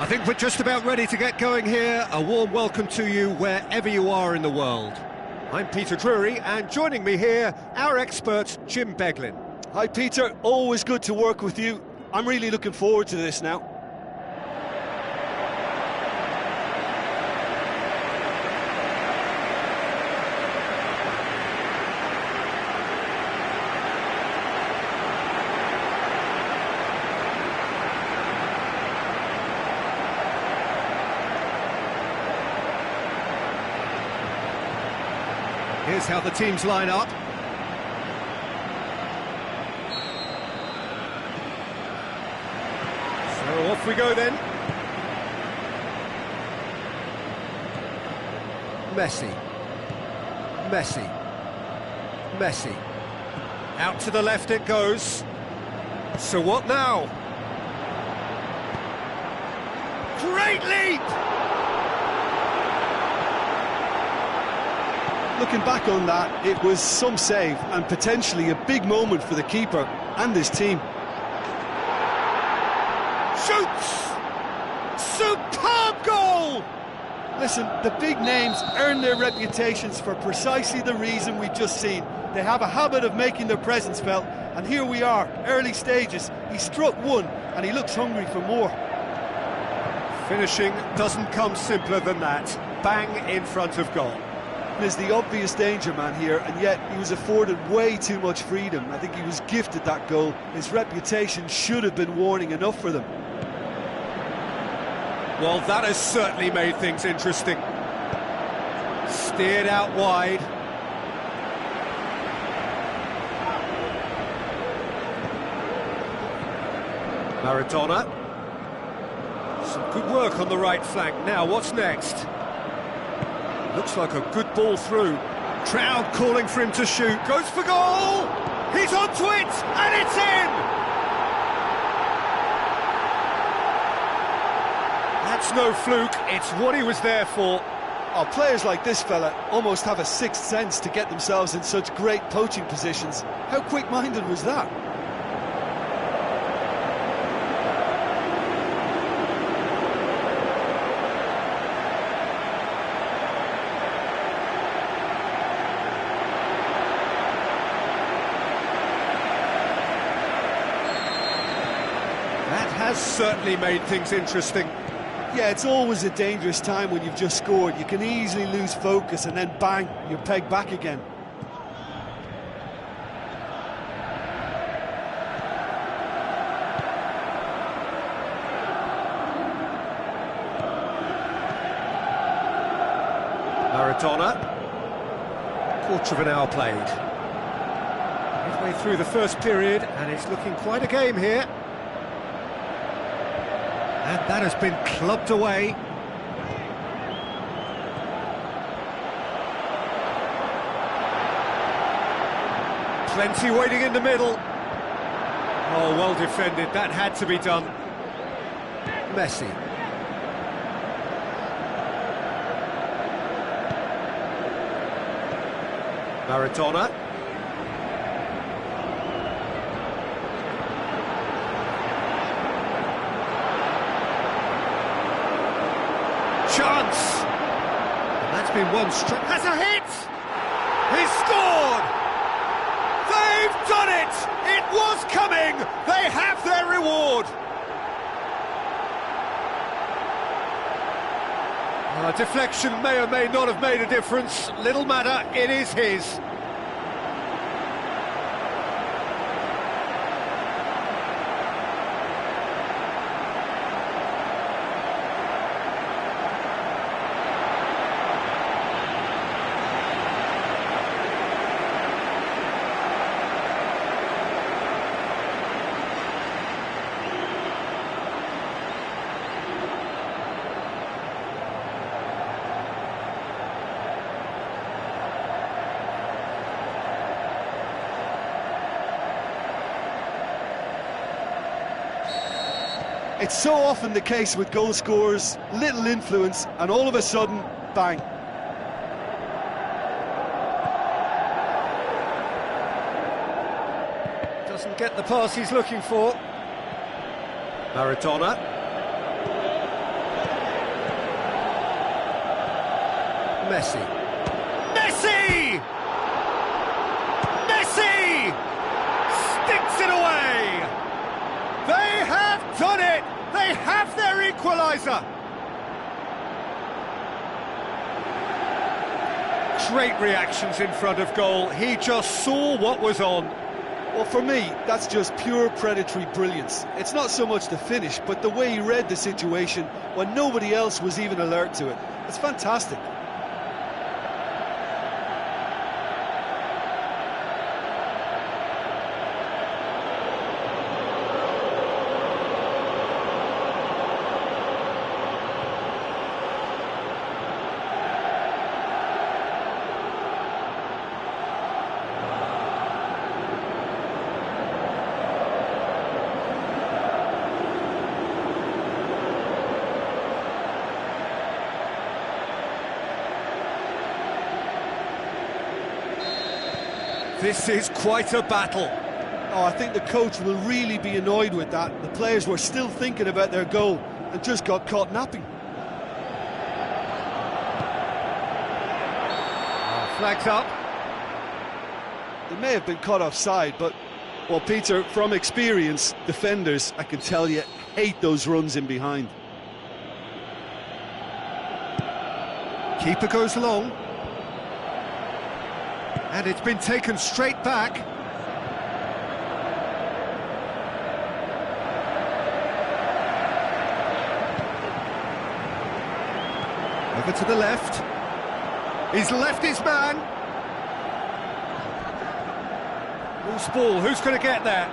I think we're just about ready to get going here. A warm welcome to you wherever you are in the world. I'm Peter Drury, and joining me here, our expert, Jim Beglin. Hi Peter, always good to work with you. I'm really looking forward to this now. Here's how the teams line up. So off we go then. Messi. Out to the left it goes. So what now? Great leap! Looking back on that, it was some save and potentially a big moment for the keeper and his team. Shoots! Superb goal! Listen, the big names earn their reputations for precisely the reason we've just seen. They have a habit of making their presence felt, and here we are, early stages. He struck one, and he looks hungry for more. Finishing doesn't come simpler than that. Bang in front of goal. There's the obvious danger man here, and yet he was afforded way too much freedom. I think he was gifted that goal. His reputation should have been warning enough for them. Well, that has certainly made things interesting. Steered out wide. Maradona. Some good work on the right flank. Now, what's next? Looks like a good ball through. Crowd calling for him to shoot. Goes for goal! He's onto it! And it's in! That's no fluke. It's what he was there for. Oh, players like this fella almost have a sixth sense to get themselves in such great poaching positions. How quick-minded was that? That has certainly made things interesting. Yeah, it's always a dangerous time when you've just scored. You can easily lose focus and then bang, you're pegged back again. Maradona. Quarter of an hour played. Midway through the first period, and it's looking quite a game here. And that has been clubbed away. Plenty waiting in the middle. Oh, well defended. That had to be done. Messi. Maradona. Chance! And that's been one strike. Has a hit! He's scored! They've done it! It was coming! They have their reward! Deflection may or may not have made a difference. Little matter, it is his. It's so often the case with goal scorers, little influence, and all of a sudden, bang. Doesn't get the pass he's looking for. Maradona. Messi. Messi! Messi! Sticks it away! They have done it! They have their equaliser! Great reactions in front of goal. He just saw what was on. Well, for me, that's just pure predatory brilliance. It's not so much the finish, but the way he read the situation when nobody else was even alert to it. It's fantastic. This is quite a battle. Oh, I think the coach will really be annoyed with that. The players were still thinking about their goal and just got caught napping. Flags up. They may have been caught offside, but, well, Peter, from experience, defenders, I can tell you, hate those runs in behind. Keeper goes long. And it's been taken straight back. Over to the left. He's left his man. Loose ball, who's going to get there?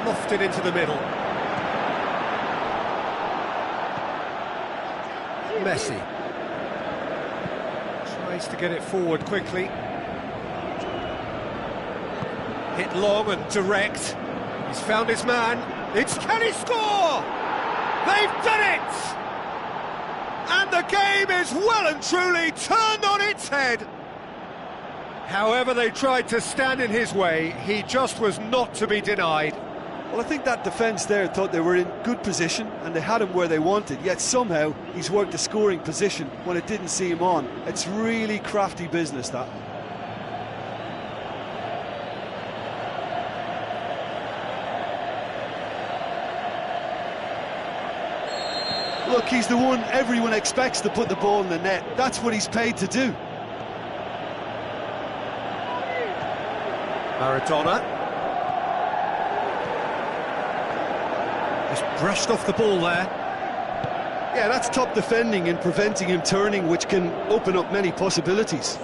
Lofted into the middle. Messi. Tries to get it forward quickly. Hit long and direct. He's found his man. Can he score? They've done it! And the game is well and truly turned on its head. However they tried to stand in his way, he just was not to be denied. Well, I think that defence there thought they were in good position and they had him where they wanted, yet somehow he's worked a scoring position when it didn't see him on. It's really crafty business, that. Look, he's the one everyone expects to put the ball in the net. That's what he's paid to do. Maradona. Just brushed off the ball there. Yeah, that's top defending and preventing him turning, which can open up many possibilities.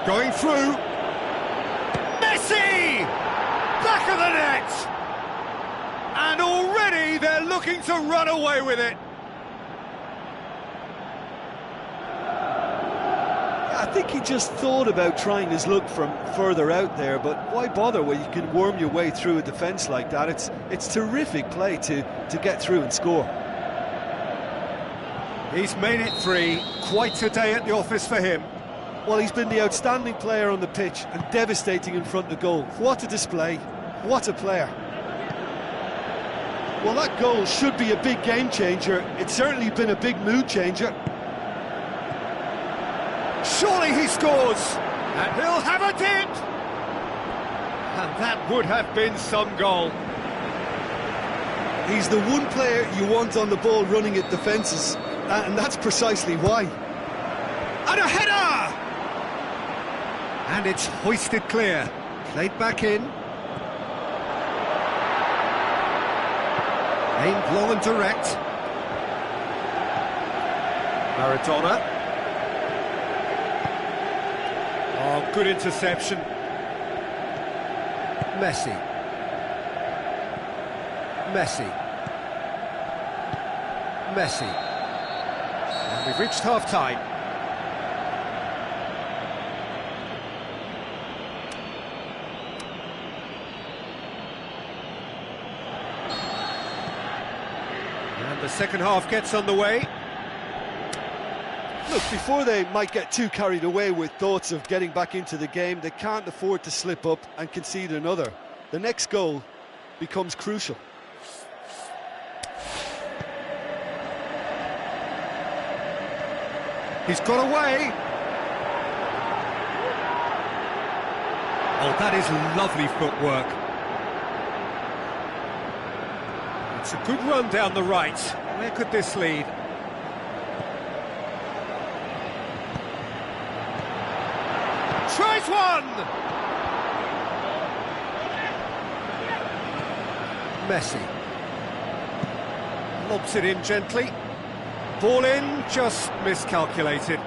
Going through. Messi! Back of the net! And already they're looking to run away with it. I think he just thought about trying his luck from further out there, but why bother when you can worm your way through a defence like that? It's terrific play to get through and score. He's made it 3. Quite a day at the office for him. Well, he's been the outstanding player on the pitch and devastating in front of goal. What a display. What a player. Well, that goal should be a big game changer. It's certainly been a big mood changer. Surely he scores, and he'll have a dip! And that would have been some goal. He's the one player you want on the ball running at defences, and that's precisely why. And a header! And it's hoisted clear. Played back in. Aimed long and direct. Maradona. Oh, good interception. Messi. Messi. Messi. And we've reached half-time. And the second half gets underway. Look, before they might get too carried away with thoughts of getting back into the game, they can't afford to slip up and concede another. The next goal becomes crucial. He's got away. Oh, that is lovely footwork. It's a good run down the right. Where could this lead? Tries one! Messi. Lobs it in gently. Ball in, just miscalculated.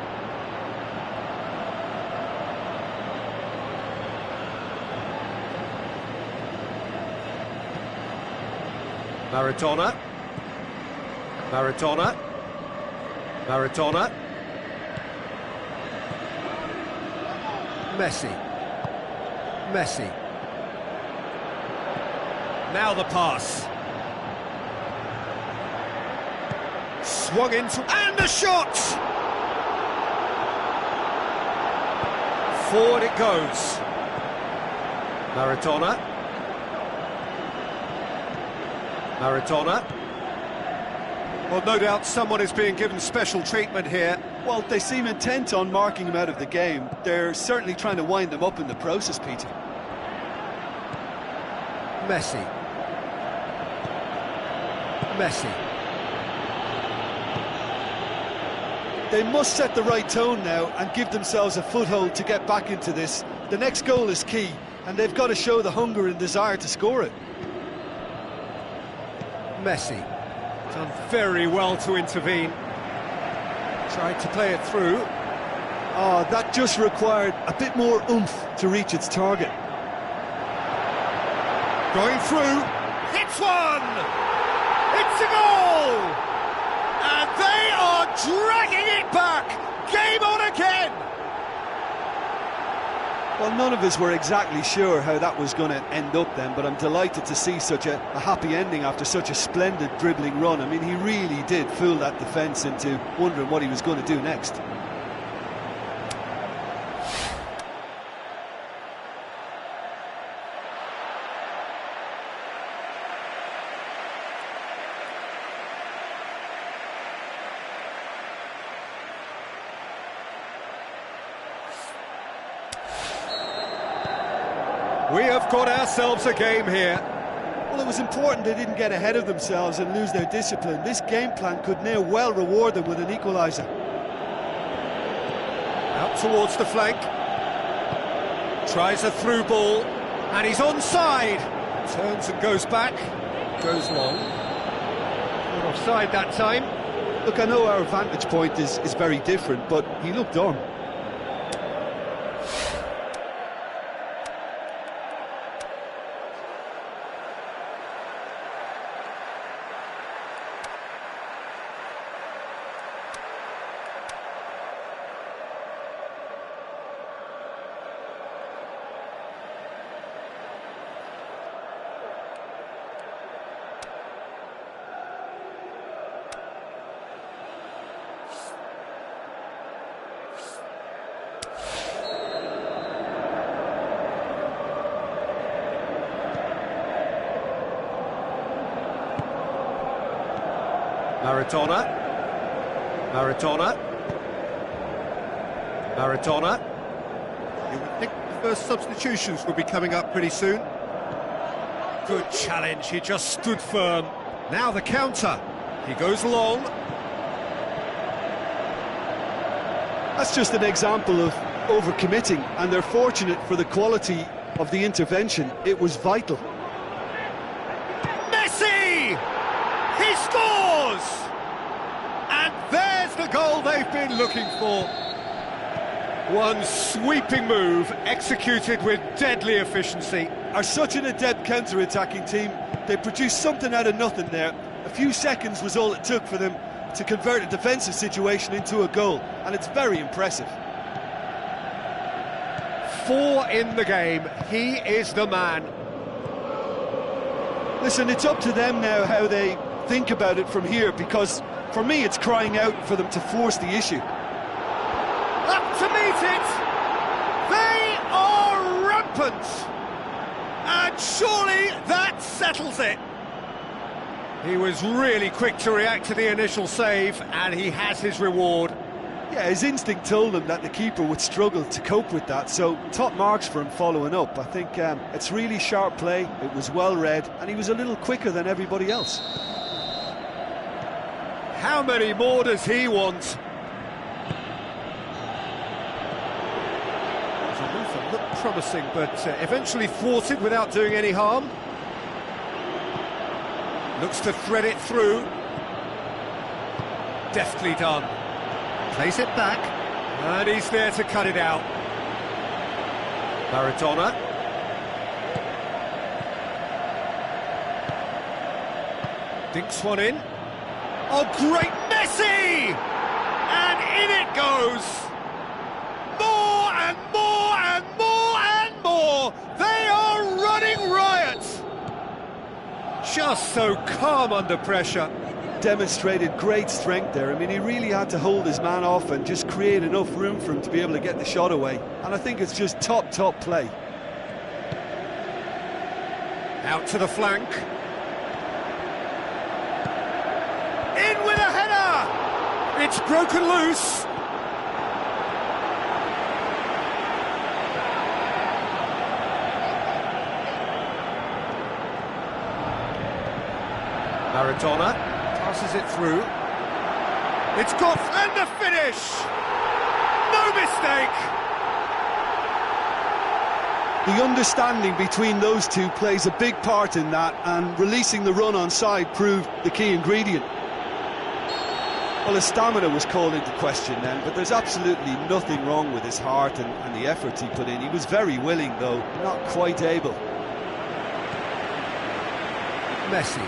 Maradona. Maradona. Maradona. Messi. Messi. Now the pass. Swung into... and a shot! Forward it goes. Maradona. Maradona. Well, no doubt someone is being given special treatment here. Well, they seem intent on marking him out of the game. They're certainly trying to wind them up in the process, Peter. Messi. Messi. They must set the right tone now and give themselves a foothold to get back into this. The next goal is key, and they've got to show the hunger and desire to score it. Messi. Done very well to intervene. Tried to play it through. Oh, that just required a bit more oomph to reach its target. Going through. Hits one! It's a goal! And they are dragging it back! Game on again! Well, none of us were exactly sure how that was going to end up then, but I'm delighted to see such a happy ending after such a splendid dribbling run. I mean, he really did fool that defence into wondering what he was going to do next. We have got ourselves a game here. Well, it was important they didn't get ahead of themselves and lose their discipline. This game plan could now well reward them with an equaliser. Out towards the flank. Tries a through ball, and he's onside. Turns and goes back. Goes long. Not offside that time. Look, I know our vantage point is very different, but he looked on. Maradona. Maradona. Maradona. You would think the first substitutions will be coming up pretty soon. Good challenge, he just stood firm. Now the counter. He goes long. That's just an example of overcommitting, and they're fortunate for the quality of the intervention. It was vital. Messi! He scores! And there's the goal they've been looking for. One sweeping move, executed with deadly efficiency. Are such an adept counter-attacking team. They produced something out of nothing there. A few seconds was all it took for them to convert a defensive situation into a goal, and it's very impressive. 4 in the game, he is the man. Listen, it's up to them now how they think about it from here, because for me it's crying out for them to force the issue. Up to meet it! They are rampant! And surely that settles it! He was really quick to react to the initial save, and he has his reward. Yeah, his instinct told him that the keeper would struggle to cope with that, so top marks for him following up. I think it's really sharp play, it was well read, and he was a little quicker than everybody else. How many more does he want? The move that looked promising, but eventually thwarted without doing any harm. Looks to thread it through. Deftly done. Plays it back, and he's there to cut it out. Maradona. Dinks one in. Oh, great Messi! And in it goes! More and more and more and more! They are running riot! Just so calm under pressure. Demonstrated great strength there. I mean, he really had to hold his man off and just create enough room for him to be able to get the shot away. And I think it's just top play. Out to the flank. In with a header! It's broken loose. Maradona. Passes it through. It's got and the finish! No mistake! The understanding between those two plays a big part in that, and releasing the run on side proved the key ingredient. Well, his stamina was called into question then, but there's absolutely nothing wrong with his heart and the efforts he put in. He was very willing, though, not quite able. Messi.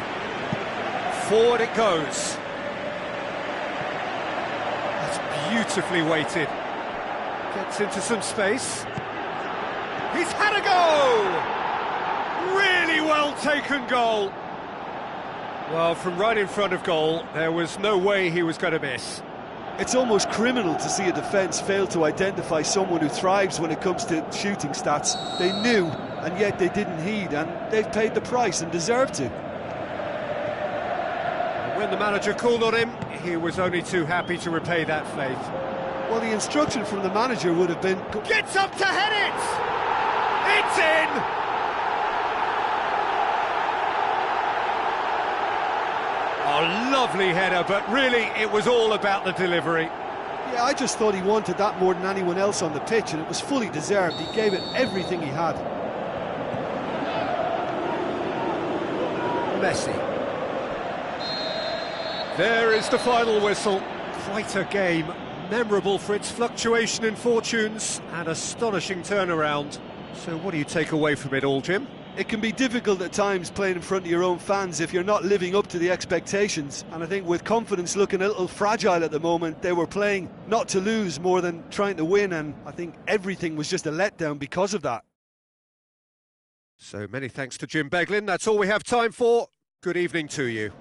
Forward it goes. That's beautifully weighted. Gets into some space. He's had a go! Really well taken goal. Well, from right in front of goal, there was no way he was going to miss. It's almost criminal to see a defence fail to identify someone who thrives when it comes to shooting stats. They knew, and yet they didn't heed, and they've paid the price and deserve to. When the manager called on him, he was only too happy to repay that faith. Well, the instruction from the manager would have been... Gets up to head it! It's in! Oh, lovely header, but really it was all about the delivery. Yeah, I just thought he wanted that more than anyone else on the pitch, and it was fully deserved. He gave it everything he had. Messi. There is the final whistle. Quite a game, memorable for its fluctuation in fortunes and astonishing turnaround. So what do you take away from it all, Jim? It can be difficult at times playing in front of your own fans if you're not living up to the expectations. And I think with confidence looking a little fragile at the moment, they were playing not to lose more than trying to win, and I think everything was just a letdown because of that. So many thanks to Jim Beglin. That's all we have time for. Good evening to you.